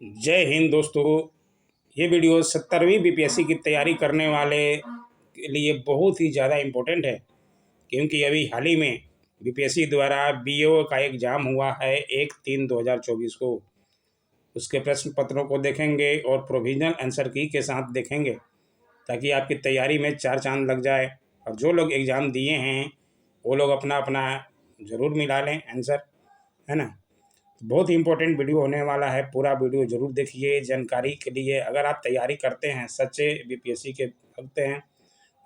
जय हिंद दोस्तों। ये वीडियो 70वीं बीपीएससी की तैयारी करने वाले के लिए बहुत ही ज़्यादा इम्पोर्टेंट है, क्योंकि अभी हाल ही में बीपीएससी द्वारा बीओ का एग्ज़ाम हुआ है 1/3/2024 को। उसके प्रश्न पत्रों को देखेंगे और प्रोविजनल आंसर की के साथ देखेंगे, ताकि आपकी तैयारी में चार चांद लग जाए। और जो लोग एग्ज़ाम दिए हैं वो लोग अपना अपना ज़रूर मिला लें आंसर, है ना। बहुत ही इंपॉर्टेंट वीडियो होने वाला है, पूरा वीडियो जरूर देखिए जानकारी के लिए। अगर आप तैयारी करते हैं, सच्चे बीपीएससी के भक्त हैं,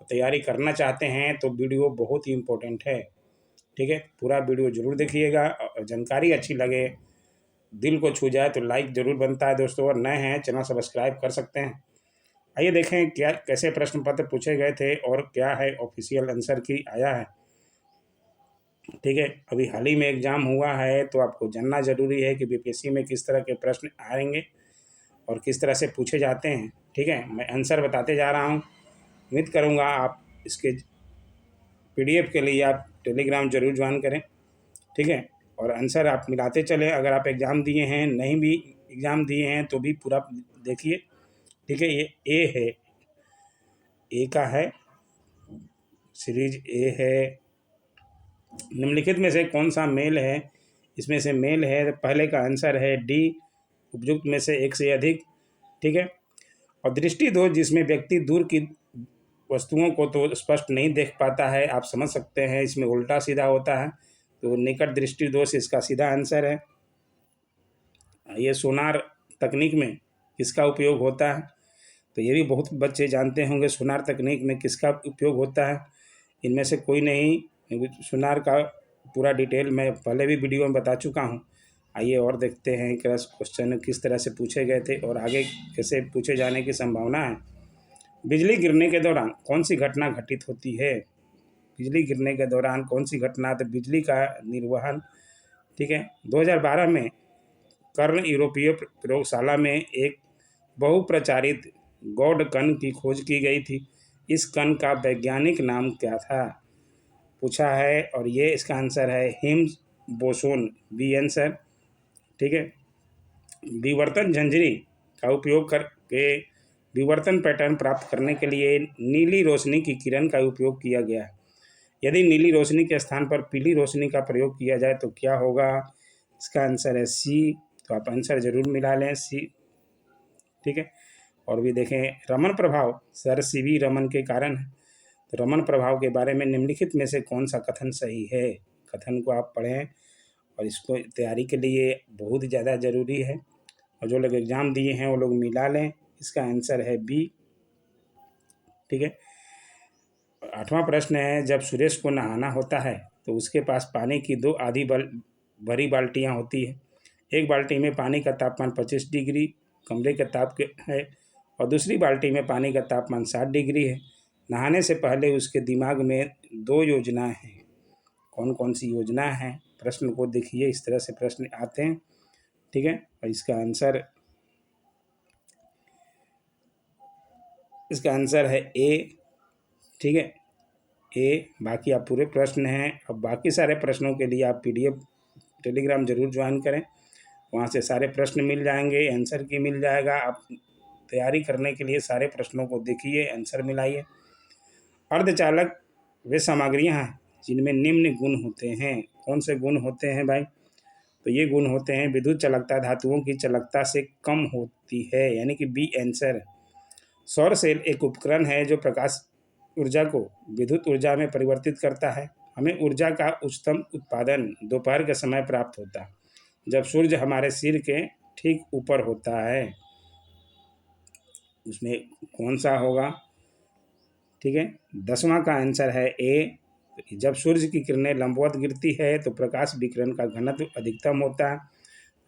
तैयारी करना चाहते हैं, तो वीडियो बहुत ही इम्पोर्टेंट है। ठीक है, पूरा वीडियो जरूर देखिएगा। और जानकारी अच्छी लगे, दिल को छू जाए तो लाइक जरूर बनता है दोस्तों। और नए हैं चैनल सब्सक्राइब कर सकते हैं। आइए देखें क्या कैसे प्रश्न पत्र पूछे गए थे और क्या है ऑफिशियल आंसर की आया है। ठीक है, अभी हाल ही में एग्ज़ाम हुआ है, तो आपको जानना ज़रूरी है कि बीपीएससी में किस तरह के प्रश्न आएंगे और किस तरह से पूछे जाते हैं। ठीक है, मैं आंसर बताते जा रहा हूँ। उम्मीद करूँगा आप इसके पीडीएफ के लिए आप टेलीग्राम जरूर ज्वाइन करें। ठीक है, और आंसर आप मिलाते चलें। अगर आप एग्ज़ाम दिए हैं, नहीं भी एग्ज़ाम दिए हैं, तो भी पूरा देखिए। ठीक है, ये ए है, ए का है, सीरीज ए है। निम्नलिखित में से कौन सा मेल है? इसमें से मेल है, पहले का आंसर है डी, उपयुक्त में से एक से अधिक। ठीक है, और दृष्टि दोष, जिसमें व्यक्ति दूर की वस्तुओं को तो स्पष्ट नहीं देख पाता है, आप समझ सकते हैं इसमें उल्टा सीधा होता है, तो निकट दृष्टि दोष इसका सीधा आंसर है। ये सोनार तकनीक में किसका उपयोग होता है? तो ये भी बहुत बच्चे जानते होंगे, सोनार तकनीक में किसका उपयोग होता है। इनमें से कोई नहीं, सोनार का पूरा डिटेल मैं पहले भी वीडियो में बता चुका हूँ। आइए और देखते हैं क्वेश्चन किस तरह से पूछे गए थे और आगे कैसे पूछे जाने की संभावना है। बिजली गिरने के दौरान कौन सी घटना घटित होती है? बिजली गिरने के दौरान कौन सी घटना? तो बिजली का निर्वहन। ठीक है, 2012 में कर्ण यूरोपीय प्रयोगशाला में एक बहुप्रचारित गॉड कण की खोज की गई थी। इस कण का वैज्ञानिक नाम क्या था? पूछा है, और ये इसका आंसर है हिग्स बोसोन, बी आंसर। ठीक है, विवर्तन झंझरी का उपयोग करके विवर्तन पैटर्न प्राप्त करने के लिए नीली रोशनी की किरण का उपयोग किया गया है। यदि नीली रोशनी के स्थान पर पीली रोशनी का प्रयोग किया जाए तो क्या होगा? इसका आंसर है सी, तो आप आंसर जरूर मिला लें, सी। ठीक है, और भी देखें, रमन प्रभाव सर सीवी रमन के कारण है। तो रमन प्रभाव के बारे में निम्नलिखित में से कौन सा कथन सही है? कथन को आप पढ़ें और इसको तैयारी के लिए बहुत ही ज़्यादा ज़रूरी है। और जो लोग एग्ज़ाम दिए हैं वो लोग मिला लें। इसका आंसर है बी। ठीक है, 8वां प्रश्न है, जब सुरेश को नहाना होता है तो उसके पास पानी की दो आधी भरी बाल्टियाँ होती है। एक बाल्टी में पानी का तापमान 25 डिग्री कमरे के ताप के है, और दूसरी बाल्टी में पानी का तापमान 60 डिग्री है। नहाने से पहले उसके दिमाग में दो योजनाएं हैं। कौन कौन सी योजना है? प्रश्न को देखिए, इस तरह से प्रश्न आते हैं। ठीक है, और इसका आंसर है ए। ठीक है, ए। बाकी आप पूरे प्रश्न हैं, अब बाकी सारे प्रश्नों के लिए आप पीडीएफ टेलीग्राम जरूर ज्वाइन करें। वहाँ से सारे प्रश्न मिल जाएंगे, आंसर की मिल जाएगा। आप तैयारी करने के लिए सारे प्रश्नों को देखिए, आंसर मिलाइए। अर्धचालक वे सामग्रियाँ हैं जिनमें निम्न गुण होते हैं। कौन से गुण होते हैं भाई? तो ये गुण होते हैं, विद्युत चालकता धातुओं की चालकता से कम होती है, यानी कि बी आंसर। सौर सेल एक उपकरण है जो प्रकाश ऊर्जा को विद्युत ऊर्जा में परिवर्तित करता है। हमें ऊर्जा का उच्चतम उत्पादन दोपहर के समय प्राप्त होता है, जब सूर्य हमारे सिर के ठीक ऊपर होता है। उसमें कौन सा होगा? ठीक है, 10वां का आंसर है ए। जब सूर्य की किरणें लंबवत गिरती है तो प्रकाश विकिरण का घनत्व अधिकतम होता है,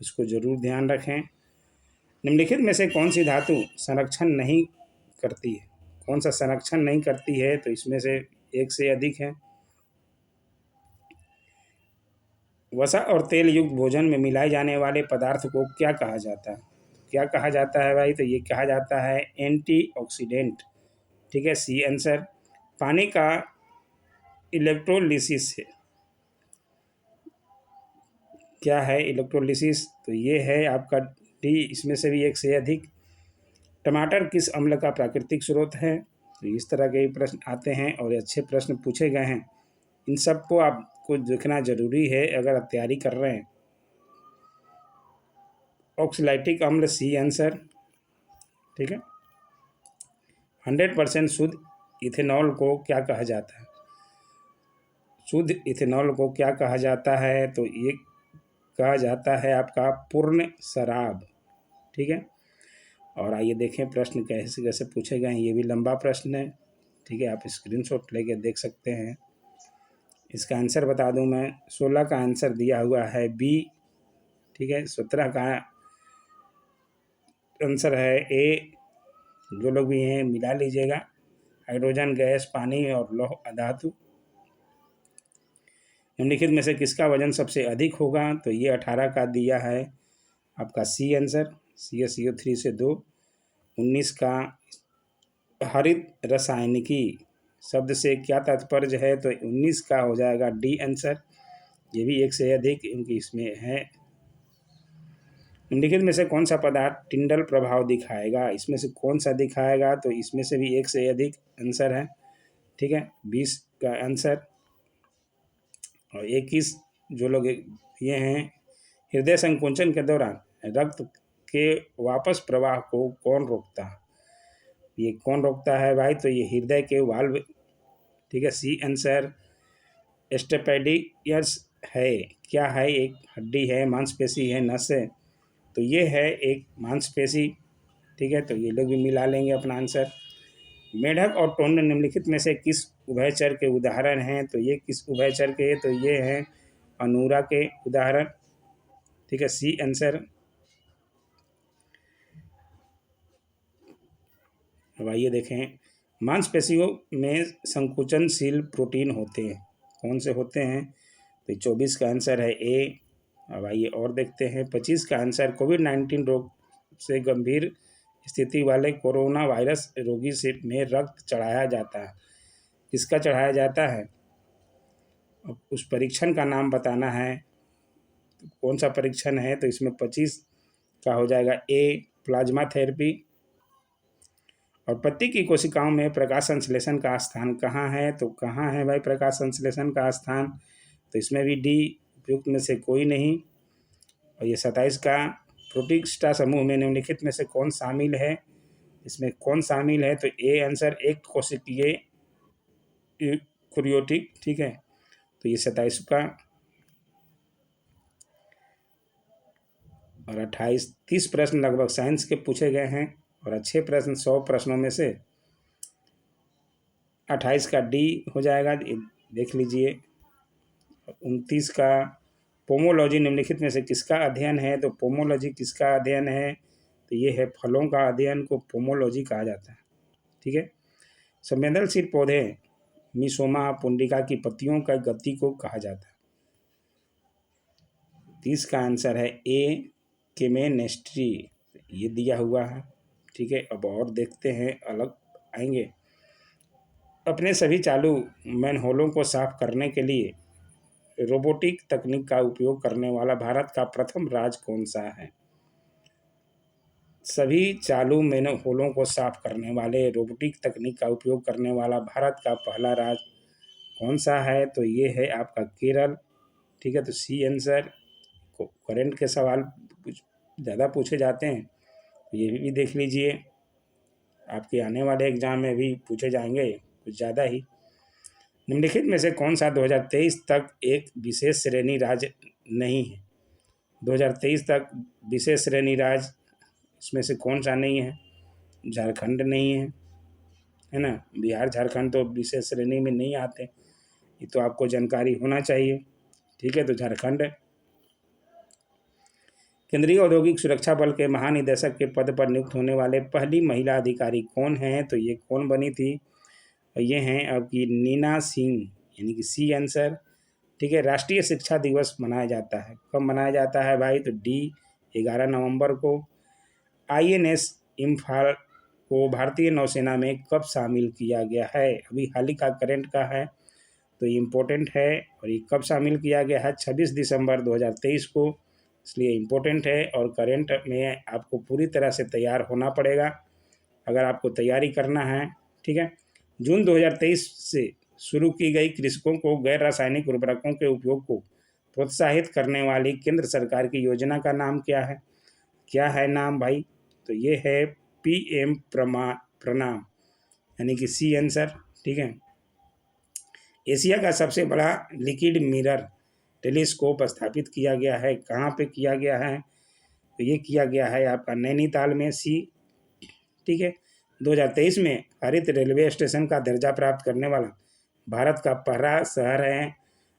इसको जरूर ध्यान रखें। निम्नलिखित में से कौन सी धातु संरक्षण नहीं करती है? कौन सा संरक्षण नहीं करती है? तो इसमें से एक से अधिक है। वसा और तेल युक्त भोजन में मिलाए जाने वाले पदार्थ को क्या कहा जाता है? क्या कहा जाता है भाई? तो ये कहा जाता है एंटीऑक्सीडेंट। ठीक है, सी आंसर। पानी का इलेक्ट्रोलिसिस है, क्या है इलेक्ट्रोलिसिस? तो ये है आपका डी इसमें से भी एक से अधिक। टमाटर किस अम्ल का प्राकृतिक स्रोत है? तो इस तरह के प्रश्न आते हैं और अच्छे प्रश्न पूछे गए हैं। इन सबको आपको देखना जरूरी है अगर आप तैयारी कर रहे हैं। ऑक्सलाइटिक अम्ल सी आंसर, ठीक है। 100% शुद्ध इथेनॉल को क्या कहा जाता है? शुद्ध इथेनॉल को क्या कहा जाता है? तो ये कहा जाता है आपका पूर्ण शराब, ठीक है। और आइए देखें प्रश्न कैसे कैसे पूछे गए हैं। ये भी लंबा प्रश्न है, ठीक है, आप स्क्रीनशॉट लेके देख सकते हैं। इसका आंसर बता दूं मैं, 16 का आंसर दिया हुआ है बी, ठीक है। 17 का आंसर है ए। जो लोग भी हैं मिला लीजिएगा, हाइड्रोजन गैस, पानी और लौह धातु। निम्नलिखित में से किसका वजन सबसे अधिक होगा? तो ये 18 का दिया है आपका सी आंसर, CaCO3 से 2। 19 का हरित रासायनिकी शब्द से क्या तात्पर्य है? तो 19 का हो जाएगा डी आंसर। ये भी एक से अधिक इनकी इसमें है। निम्नलिखित में से कौन सा पदार्थ टिंडल प्रभाव दिखाएगा? इसमें से कौन सा दिखाएगा? तो इसमें से भी एक से अधिक आंसर है, ठीक है। 20 का आंसर। और 21 जो लोग ये हैं, हृदय संकोचन के दौरान रक्त के वापस प्रवाह को कौन रोकता है? ये कौन रोकता है भाई? तो ये हृदय के वाल्व, ठीक है। See answer. स्टेपेडियस है, क्या है? एक हड्डी है, मांसपेशी है, नस है। तो ये है एक मांसपेशी, ठीक है। तो ये लोग भी मिला लेंगे अपना आंसर। मेढक और टोंड निम्नलिखित में से किस उभयचर के उदाहरण हैं? तो ये किस उभयचर के? तो ये हैं अनूरा के उदाहरण, ठीक है। See answer. अब आइए देखें, मांसपेशियों में संकुचनशील प्रोटीन होते हैं, कौन से होते हैं? तो 24 का आंसर है ए। अब आइए और देखते हैं, 25 का आंसर, कोविड-19 रोग से गंभीर स्थिति वाले कोरोना वायरस रोगी से में रक्त चढ़ाया जाता है, किसका चढ़ाया जाता है? अब उस परीक्षण का नाम बताना है, तो कौन सा परीक्षण है? तो इसमें 25 का हो जाएगा ए, प्लाज्मा थेरेपी। और पत्ती की कोशिकाओं में प्रकाश संश्लेषण का स्थान कहाँ है? तो कहाँ है भाई प्रकाश संश्लेषण का स्थान? तो इसमें भी डी उपयुक्त में से कोई नहीं। और ये 27 का, प्रोटिस्टा समूह में निम्नलिखित में से कौन शामिल है? इसमें कौन शामिल है? तो ए आंसर, एक कोशिकीय यूकेरियोटिक, ठीक है। तो ये 27 का। और 28, 30 प्रश्न लगभग साइंस के पूछे गए हैं और अच्छे प्रश्न 100 प्रश्नों में से 28 का डी हो जाएगा, देख लीजिए। 29 का, पोमोलॉजी निम्नलिखित में से किसका अध्ययन है? तो पोमोलॉजी किसका अध्ययन है? तो ये है फलों का अध्ययन को पोमोलॉजी कहा जाता है, ठीक है। संवेदनशील पौधे मिसोमा पुंडिका की पत्तियों का गति को कहा जाता है। 30 का आंसर है ए, केमेनेस्ट्री, ये दिया हुआ है, ठीक है। अब और देखते हैं, अलग आएंगे। अपने सभी चालू मैनहोलों को साफ करने के लिए रोबोटिक तकनीक का उपयोग करने वाला भारत का प्रथम राज्य कौन सा है? सभी चालू मैनहोलों को साफ करने वाले रोबोटिक तकनीक का उपयोग करने वाला भारत का पहला राज्य कौन सा है? तो ये है आपका केरल, ठीक है। तो सी आंसर। करंट के सवाल कुछ ज़्यादा पूछे जाते हैं, तो ये भी देख लीजिए, आपके आने वाले एग्जाम में भी पूछे जाएंगे कुछ ज़्यादा ही। निम्नलिखित में से कौन सा 2023 तक एक विशेष श्रेणी राज्य नहीं है? 2023 तक विशेष श्रेणी राज्य इसमें से कौन सा नहीं है? झारखंड नहीं है ना। बिहार झारखंड तो विशेष श्रेणी में नहीं आते, ये तो आपको जानकारी होना चाहिए, ठीक है। तो झारखंड। केंद्रीय औद्योगिक सुरक्षा बल के महानिदेशक के पद पर नियुक्त होने वाले पहली महिला अधिकारी कौन हैं? तो ये कौन बनी थी? ये हैं आपकी नीना सिंह, यानी कि सी आंसर, ठीक है। राष्ट्रीय शिक्षा दिवस मनाया जाता है, कब मनाया जाता है भाई? तो डी, 11 नवंबर को। INS इम्फाल को भारतीय नौसेना में कब शामिल किया गया है? अभी हाल ही का करंट का है, तो ये इम्पोर्टेंट है। और ये कब शामिल किया गया है? 26 दिसंबर 2023 को इसलिए इम्पोर्टेंट है और करंट में आपको पूरी तरह से तैयार होना पड़ेगा अगर आपको तैयारी करना है। ठीक है। जून 2023 से शुरू की गई कृषकों को गैर रासायनिक उर्वरकों के उपयोग को प्रोत्साहित करने वाली केंद्र सरकार की योजना का नाम क्या है? क्या है नाम भाई? तो ये है PM प्रणाम, यानी कि सी आंसर। ठीक है। एशिया का सबसे बड़ा लिक्विड मिरर टेलीस्कोप स्थापित किया गया है, कहाँ पे किया गया है? तो ये किया गया है आपका नैनीताल में, सी। ठीक है। 2023 में हरित रेलवे स्टेशन का दर्जा प्राप्त करने वाला भारत का पहला शहर है।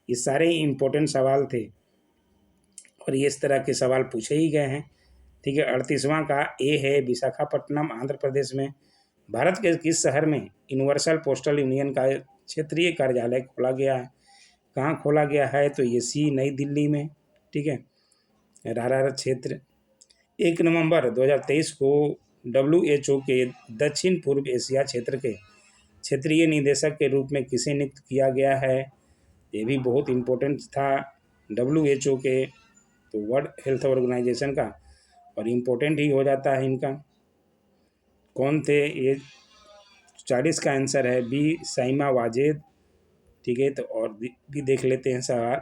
ये सारे ही इम्पोर्टेंट सवाल थे और ये इस तरह के सवाल पूछे ही गए हैं। ठीक है। 38वां का ए है विशाखापट्टनम, आंध्र प्रदेश में। भारत के किस शहर में यूनिवर्सल पोस्टल यूनियन का क्षेत्रीय कार्यालय खोला गया है? कहाँ खोला गया है? तो ये सी, नई दिल्ली में। ठीक है। रारा क्षेत्र। 1 नवंबर 2023 को WHO के दक्षिण पूर्व एशिया क्षेत्र के क्षेत्रीय निदेशक के रूप में किसे नियुक्त किया गया है? ये भी बहुत इम्पोर्टेंट था WHO के, तो वर्ल्ड हेल्थ ऑर्गेनाइजेशन का, और इम्पोर्टेंट ही हो जाता है इनका। कौन थे ये? 40 का आंसर है बी, साइमा वाजेद। ठीक है। तो और भी देख लेते हैं सवाल।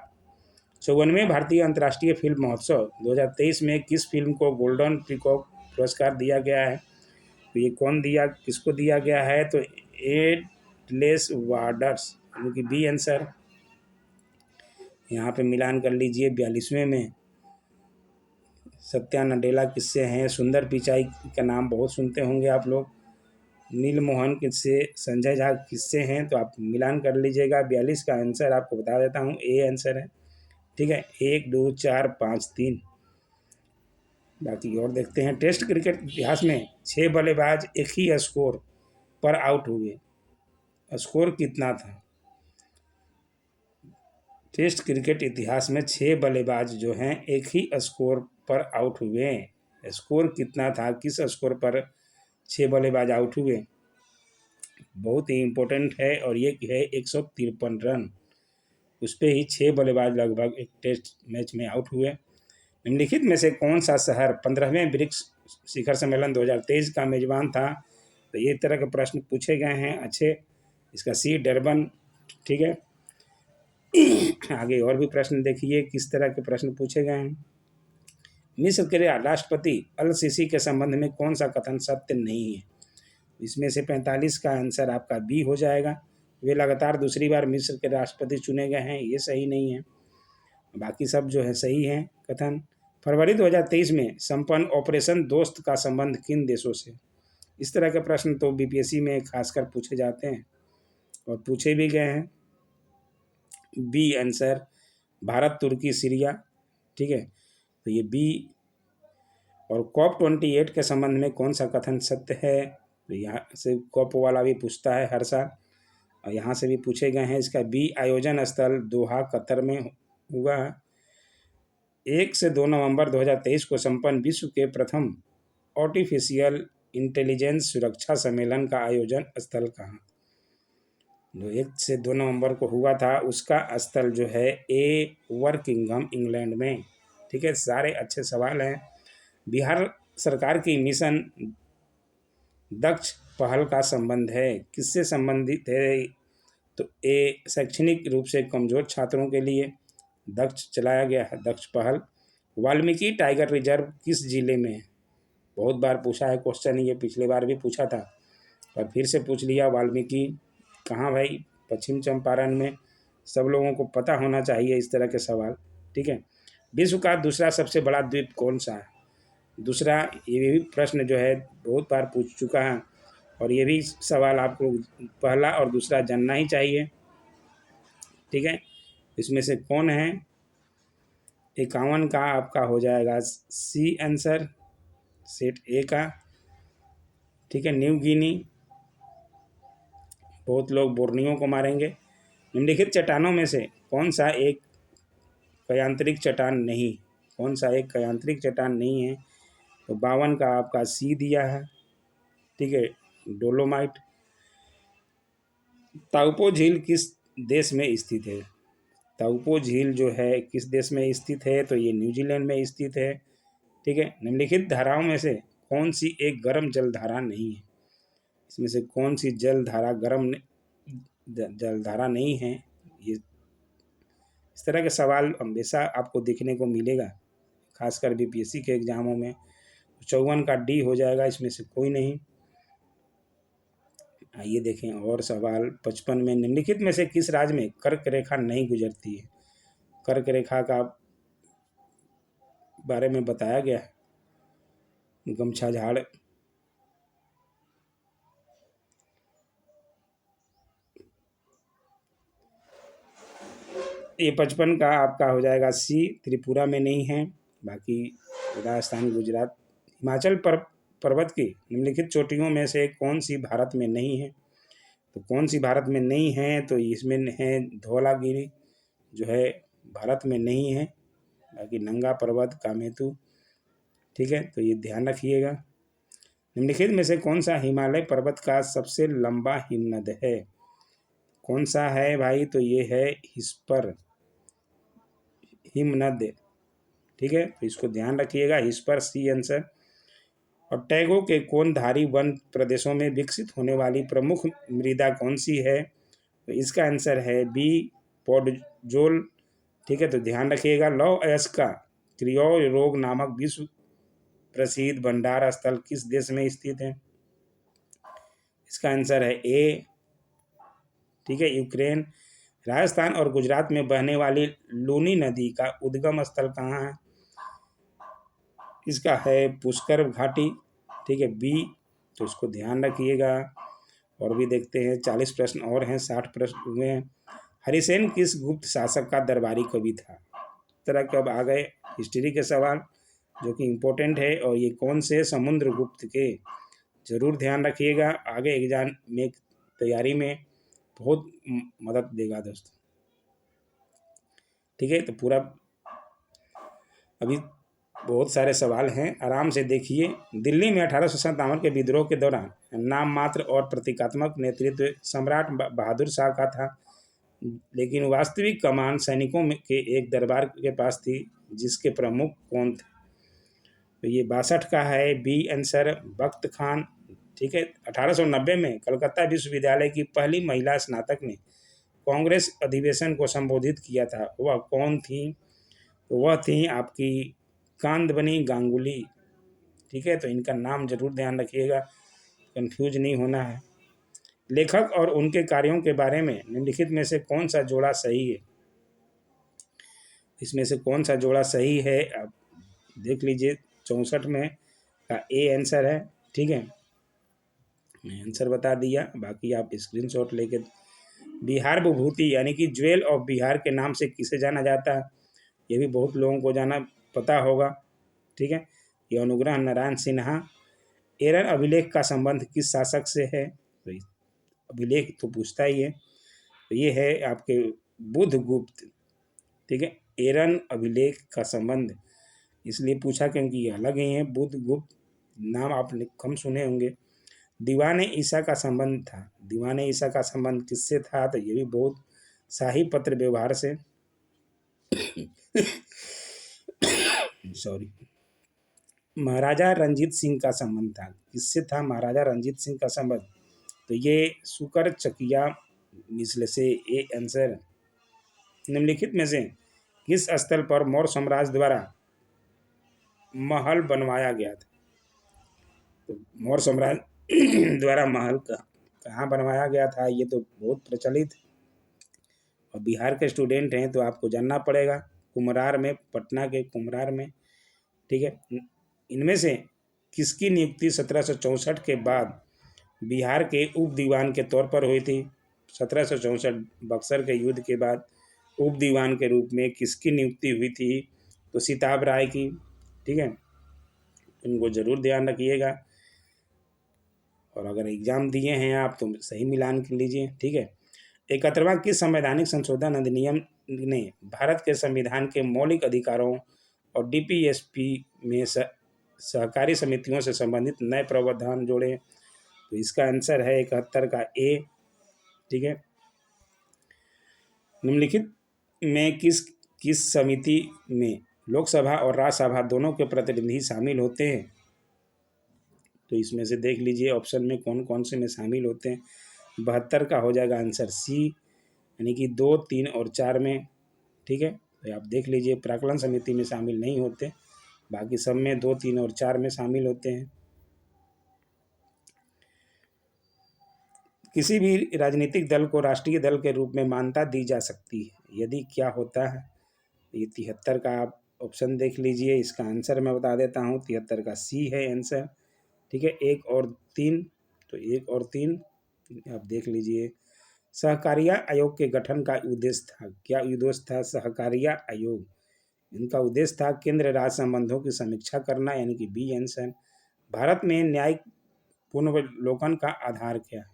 54वें भारतीय अंतर्राष्ट्रीय फिल्म महोत्सव 2023 में किस फिल्म को गोल्डन पीकॉक पुरस्कार दिया गया है? तो ये कौन दिया, किसको दिया गया है? तो एटलेस वार्डर्स, यानी कि बी आंसर। यहाँ पे मिलान कर लीजिए। 42वें में सत्या नडेला किससे हैं? सुंदर पिचाई का नाम बहुत सुनते होंगे आप लोग। नीलमोहन किससे? संजय झा किससे हैं? तो आप मिलान कर लीजिएगा। 42 का आंसर आपको बता देता हूँ, ए आंसर है। ठीक है। 1 2 4 5 3। बाकी और देखते हैं। टेस्ट क्रिकेट इतिहास में 6 बल्लेबाज एक ही स्कोर पर आउट हुए, स्कोर कितना था? टेस्ट क्रिकेट इतिहास में 6 बल्लेबाज जो हैं एक ही स्कोर पर आउट हुए, स्कोर कितना था? किस स्कोर पर 6 बल्लेबाज आउट हुए? बहुत ही इम्पोर्टेंट है और ये है 153 रन। उस पर ही 6 बल्लेबाज लगभग एक टेस्ट मैच में आउट हुए। निम्नलिखित में से कौन सा शहर 15वें ब्रिक्स शिखर सम्मेलन 2023 का मेजबान था? तो ये तरह के प्रश्न पूछे गए हैं अच्छे। इसका सी, डरबन। ठीक है। आगे और भी प्रश्न देखिए किस तरह के प्रश्न पूछे गए हैं। मिस्र के राष्ट्रपति अल सीसी के संबंध में कौन सा कथन सत्य नहीं है? इसमें से 45 का आंसर आपका बी हो जाएगा। वे लगातार दूसरी बार मिस्र के राष्ट्रपति चुने गए हैं, ये सही नहीं है। बाकी सब जो है सही है कथन। फरवरी 2023 में संपन्न ऑपरेशन दोस्त का संबंध किन देशों से? इस तरह के प्रश्न तो बीपीएससी में खासकर पूछे जाते हैं और पूछे भी गए हैं। बी आंसर, भारत, तुर्की, सीरिया। ठीक है। तो ये बी। और COP28 के संबंध में कौन सा कथन सत्य है? तो यहाँ से COP वाला भी पूछता है हर साल और यहाँ से भी पूछे गए हैं। इसका बी, आयोजन स्थल दोहा, कतर में हुआ। 1 से 2 नवंबर 2023 को संपन्न विश्व के प्रथम आर्टिफिशियल इंटेलिजेंस सुरक्षा सम्मेलन का आयोजन स्थल कहाँ? जो 1 से 2 नवंबर को हुआ था उसका स्थल जो है ए, वर्किंगहम, इंग्लैंड में। ठीक है। सारे अच्छे सवाल हैं। बिहार सरकार की मिशन दक्ष पहल का संबंध है, किससे संबंधित है? तो ए, शैक्षणिक रूप से कमजोर छात्रों के लिए दक्ष चलाया गया है, दक्ष पहल। वाल्मीकि टाइगर रिजर्व किस जिले में है? बहुत बार पूछा है क्वेश्चन, ये पिछले बार भी पूछा था और फिर से पूछ लिया। वाल्मीकि कहाँ भाई? पश्चिम चंपारण में। सब लोगों को पता होना चाहिए इस तरह के सवाल। ठीक है। विश्व का दूसरा सबसे बड़ा द्वीप कौन सा है? दूसरा, ये भी प्रश्न जो है बहुत बार पूछ चुका है और ये भी सवाल आपको पहला और दूसरा जानना ही चाहिए। ठीक है। इसमें से कौन है? 51 का आपका हो जाएगा सी आंसर, सेट ए का। ठीक है। New Guinea. बहुत लोग बोर्नियो को मारेंगे। निम्नलिखित चट्टानों में से कौन सा एक कयांतरिक चट्टान नहीं? कौन सा एक कयांतरिक चट्टान नहीं है? तो 52 का आपका सी दिया है। ठीक है। डोलोमाइट। ताउपो झील किस देश में स्थित है? ताउपो झील जो है किस देश में स्थित है, तो ये न्यूजीलैंड में स्थित है। ठीक है, निम्नलिखित धाराओं में से कौन सी एक गर्म जलधारा नहीं है, इसमें से कौन सी जलधारा गर्म जलधारा नहीं है। ये इस तरह के सवाल हमेशा आपको देखने को मिलेगा, खासकर बीपीएससी के एग्जामों में। 54 का डी हो जाएगा, इसमें से कोई नहीं। आइए देखें और सवाल 55 में, निम्नलिखित में से किस राज्य में कर्क रेखा नहीं गुजरती है। कर्क रेखा का बारे में बताया गया है, गमछा झाड़। ये 55 का आपका हो जाएगा सी, त्रिपुरा में नहीं है। बाकी राजस्थान, गुजरात, हिमाचल पर्वत की निम्नलिखित चोटियों में से कौन सी भारत में नहीं है। तो कौन सी भारत में नहीं है, तो इसमें है धौलागिरी जो है भारत में नहीं है। बाकी नंगा पर्वत, कामेतु। ठीक है, तो ये ध्यान रखिएगा। निम्नलिखित में से कौन सा हिमालय पर्वत का सबसे लंबा हिमनद है। कौन सा है भाई, तो ये है हिस्पर हिमनद। ठीक है, तो इसको ध्यान रखिएगा, हिस्पर सी आंसर। और टैगो के कोनधारी वन प्रदेशों में विकसित होने वाली प्रमुख मृदा कौन सी है, तो इसका आंसर है बी, पॉडजोल। ठीक है, तो ध्यान रखिएगा। लौ अयस्क का क्रियोल रोग नामक विश्व प्रसिद्ध भंडार स्थल किस देश में स्थित है, इसका आंसर है ए। ठीक है, यूक्रेन। राजस्थान और गुजरात में बहने वाली लूनी नदी का उद्गम स्थल कहाँ है, इसका है पुष्कर घाटी। ठीक है, बी, तो इसको ध्यान रखिएगा। और भी देखते हैं, 40 प्रश्न और हैं, 60 प्रश्न हुए हैं। हरिसेन किस गुप्त शासक का दरबारी कवि था। तरह के अब आ गए हिस्ट्री के सवाल जो कि इम्पोर्टेंट है, और ये कौन से समुद्रगुप्त के, जरूर ध्यान रखिएगा, आगे एग्जाम में तैयारी में बहुत मदद देगा दोस्तों। ठीक है, तो पूरा अभी बहुत सारे सवाल हैं, आराम से देखिए। दिल्ली में 1857 के विद्रोह के दौरान नाम मात्र और प्रतीकात्मक नेतृत्व सम्राट बहादुर शाह का था, लेकिन वास्तविक कमान सैनिकों के एक दरबार के पास थी, जिसके प्रमुख कौन थे। तो ये 62 का है बी आंसर, बख्त खान। ठीक है, 1890 में कलकत्ता विश्वविद्यालय की पहली महिला स्नातक ने कांग्रेस अधिवेशन को संबोधित किया था, वह कौन थी, तो वह थी आपकी कांदबनी गांगुली। ठीक है, तो इनका नाम जरूर ध्यान रखिएगा, कंफ्यूज नहीं होना है। लेखक और उनके कार्यों के बारे में निम्नलिखित में से कौन सा जोड़ा सही है, इसमें से कौन सा जोड़ा सही है आप देख लीजिए। 64 में का ए आंसर है। ठीक है, मैं आंसर बता दिया, बाकी आप स्क्रीनशॉट लेके। बिहार विभूति यानी कि ज्वेल ऑफ बिहार के नाम से किसे जाना जाता है, ये भी बहुत लोगों को जाना पता होगा। ठीक है, ये अनुग्रह नारायण सिन्हा। एरन अभिलेख का संबंध किस शासक से है, तो अभिलेख तो पूछता ही है, तो ये है आपके बुधगुप्त। ठीक है, एरन अभिलेख का संबंध इसलिए पूछा क्योंकि ये अलग ही है, बुधगुप्त नाम आपने कम सुने होंगे। दीवान ईसा का संबंध था, दीवान ईसा का संबंध किससे था, तो ये भी बहुत शाही पत्र व्यवहार से सॉरी, महाराजा रंजीत सिंह का संबंध था। किससे था महाराजा रंजीत सिंह का संबंध, तो ये सुकर चकिया मिसल से ए आंसर। निम्नलिखित में से किस स्थल पर मौर्य साम्राज्य द्वारा महल बनवाया गया था, तो मौर्य साम्राज्य द्वारा महल का कहाँ बनवाया गया था, ये तो बहुत प्रचलित, और बिहार के स्टूडेंट हैं तो आपको जानना पड़ेगा, कुम्हरार में, पटना के कुम्हरार में। ठीक है, इनमें से किसकी नियुक्ति 1764 के बाद बिहार के उप दीवान के तौर पर हुई थी। 1764 बक्सर के युद्ध के बाद उप दीवान के रूप में किसकी नियुक्ति हुई थी, तो सिताब राय की। ठीक है, इनको जरूर ध्यान रखिएगा, और अगर एग्जाम दिए हैं आप तो सही मिलान कर लीजिए। ठीक है, 71वां किस संवैधानिक संशोधन अधिनियम ने भारत के संविधान के मौलिक अधिकारों और डीपीएसपी में सहकारी समितियों से संबंधित नए प्रावधान जोड़े, तो इसका आंसर है 71 का ए। ठीक है, निम्नलिखित में किस किस समिति में लोकसभा और राज्यसभा दोनों के प्रतिनिधि शामिल होते हैं? तो इसमें से देख लीजिए ऑप्शन में कौन कौन से में शामिल होते हैं। 72 का हो जाएगा आंसर सी, यानी कि 2, 3 और 4 में। ठीक है, तो आप देख लीजिए प्राक्कलन समिति में शामिल नहीं होते, बाकी सब में 2, 3 और 4 में शामिल होते हैं। किसी भी राजनीतिक दल को राष्ट्रीय दल के रूप में मान्यता दी जा सकती है यदि क्या होता है? ये 73 का आप ऑप्शन देख लीजिए, इसका आंसर मैं बता देता हूँ। 73 का सी है आंसर। ठीक है, 1 और 3, तो 1 और 3 आप देख लीजिए। सहकारिता आयोग के गठन का उद्देश्य था, क्या उद्देश्य था सहकारिता आयोग? इनका उद्देश्य था केंद्र राज्य संबंधों की समीक्षा करना, यानी कि बी आंसर। भारत में न्यायिक पुनर्विलोकन का आधार क्या है?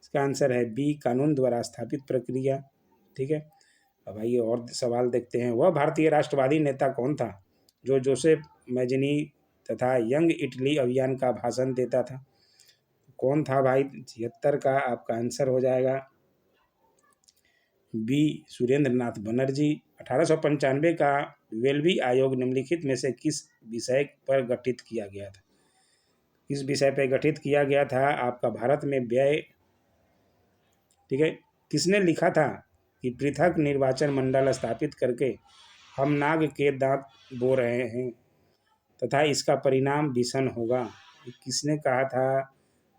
इसका आंसर है बी, कानून द्वारा स्थापित प्रक्रिया। ठीक है, अब आइए और सवाल देखते हैं। वह भारतीय राष्ट्रवादी नेता कौन था जो जोसेफ मैजिनी तथा यंग इटली अभियान का भाषण देता था? कौन था भाई? 76 का आपका आंसर हो जाएगा बी, सुरेंद्र नाथ बनर्जी। 1895 का वेल्बी आयोग निम्नलिखित में से किस विषय पर गठित किया गया था? किस विषय पर गठित किया गया था? आपका भारत में व्यय। ठीक है, किसने लिखा था कि पृथक निर्वाचन मंडल स्थापित करके हम नाग के दांत बो रहे हैं तथा इसका परिणाम भीषण होगा? ये किसने कहा था?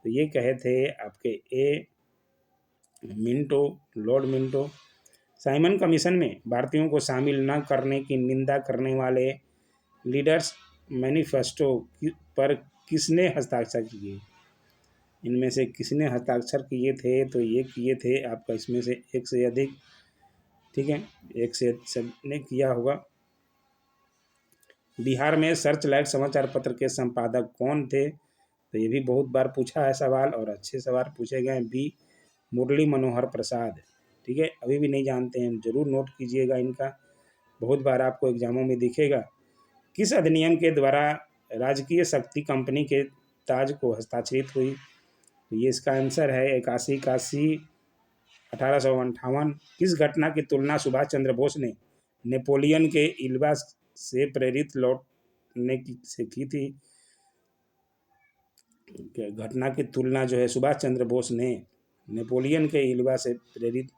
तो ये कहे थे आपके ए, Minto, Lord Minto. Simon Commission में भारतीयों को शामिल न करने की निंदा करने वाले लीडर्स मैनिफेस्टो पर किसने हस्ताक्षर किए? इनमें से किसने हस्ताक्षर किए थे? तो ये किए थे आपका इसमें से एक से अधिक। ठीक है, एक से सबने किया होगा। बिहार में सर्च लाइट समाचार पत्र के संपादक कौन थे? तो ये भी बहुत बार पूछा है सवाल और अच्छे सवाल पूछे गए हैं। बी, मुरली मनोहर प्रसाद। ठीक है, अभी भी नहीं जानते हैं, जरूर नोट कीजिएगा इनका, बहुत बार आपको एग्जामों में दिखेगा। किस अधिनियम के द्वारा राजकीय शक्ति कंपनी के ताज को हस्ताक्षरित हुई? तो ये इसका आंसर है 81 का सी, 1858। किस घटना की तुलना सुभाष चंद्र बोस ने नेपोलियन के इल्वा से प्रेरित लौटने से की थी? घटना की तुलना जो है सुभाष चंद्र बोस ने नेपोलियन के इल्वा से प्रेरित,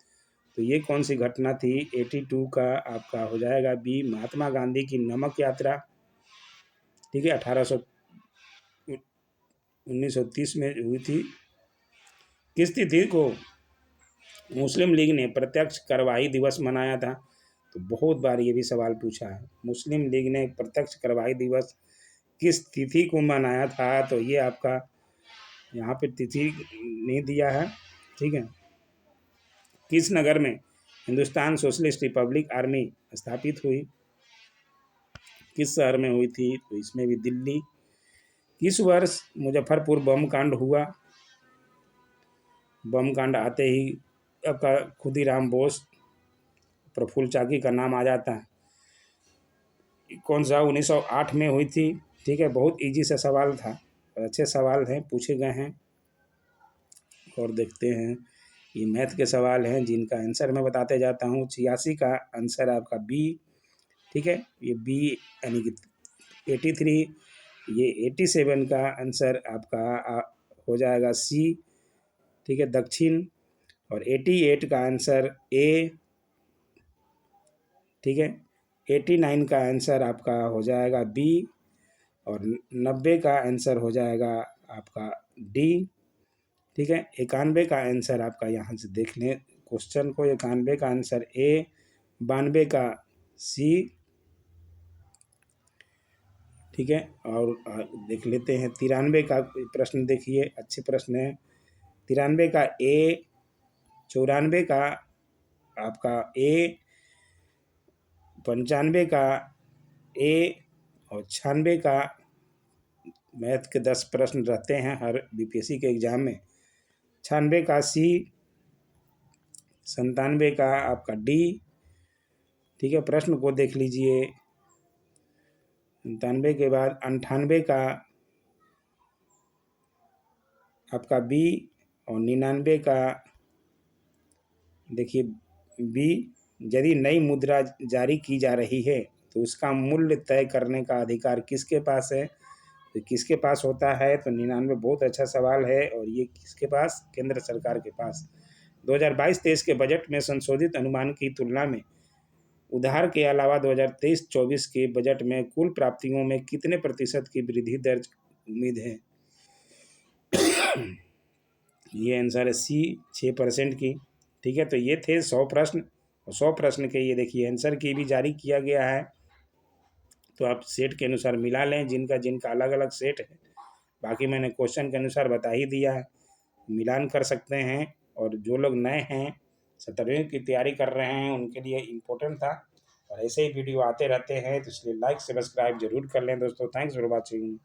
तो ये कौन सी घटना थी? 82 का आपका हो जाएगा बी, महात्मा गांधी की नमक यात्रा। ठीक है, 1930 में हुई थी। किस तिथि को मुस्लिम लीग ने प्रत्यक्ष कार्यवाही दिवस मनाया था? तो बहुत बार ये भी सवाल पूछा है, मुस्लिम लीग ने प्रत्यक्ष कार्यवाही दिवस किस तिथि को मनाया था? तो ये आपका यहाँ पे तिथि नहीं दिया है। ठीक है, किस नगर में हिंदुस्तान सोशलिस्ट रिपब्लिक आर्मी स्थापित हुई? किस शहर में हुई थी? तो इसमें भी दिल्ली। किस वर्ष मुजफ्फरपुर बम कांड हुआ? बम कांड आते ही आपका खुदीराम बोस, प्रफुल्ल चाकी का नाम आ जाता है। कौन सा? 1908 में हुई थी। ठीक है, बहुत इजी सा सवाल था और अच्छे सवाल हैं पूछे गए हैं। और देखते हैं, ये मैथ के सवाल हैं जिनका आंसर मैं बताते जाता हूँ। 86 का आंसर आपका बी। ठीक है, ये बी यानी कि 83। ये 87 का आंसर आपका हो जाएगा सी। ठीक है, दक्षिण। और 88 का आंसर ए। ठीक है, 89 का आंसर आपका हो जाएगा बी और 90 का आंसर हो जाएगा आपका डी। ठीक है, 91 का आंसर आपका यहाँ से देख लें क्वेश्चन को। 91 का आंसर ए, 92 का सी। ठीक है, और देख लेते हैं 93 का प्रश्न, देखिए अच्छे प्रश्न है। 93 का ए, 94 का आपका ए, 95 का ए और 96 का। मैथ के 10 प्रश्न रहते हैं हर बीपीएससी के एग्जाम में। 96 का सी, 97 का आपका डी। ठीक है, प्रश्न को देख लीजिए। 97 के बाद 98 का आपका बी और 99 का देखिए बी। यदि नई मुद्रा जारी की जा रही है तो उसका मूल्य तय करने का अधिकार किसके पास है? तो किसके पास होता है? तो 99 बहुत अच्छा सवाल है, और ये किसके पास? केंद्र सरकार के पास। 2022-23 के बजट में संशोधित अनुमान की तुलना में उधार के अलावा 2023-24 के बजट में कुल प्राप्तियों में कितने प्रतिशत की वृद्धि दर्ज उम्मीद है? ये आंसर है सी, 6% की। ठीक है, तो ये थे 100 प्रश्न, और 100 प्रश्न के ये देखिए आंसर की भी जारी किया गया है। तो आप सेट के अनुसार मिला लें, जिनका जिनका अलग अलग सेट है। बाकी मैंने क्वेश्चन के अनुसार बता ही दिया है, मिलान कर सकते हैं। और जो लोग नए हैं, 17वीं की तैयारी कर रहे हैं, उनके लिए इम्पोर्टेंट था। और ऐसे ही वीडियो आते रहते हैं, तो इसलिए लाइक सब्सक्राइब जरूर कर लें दोस्तों। Thanks for watching.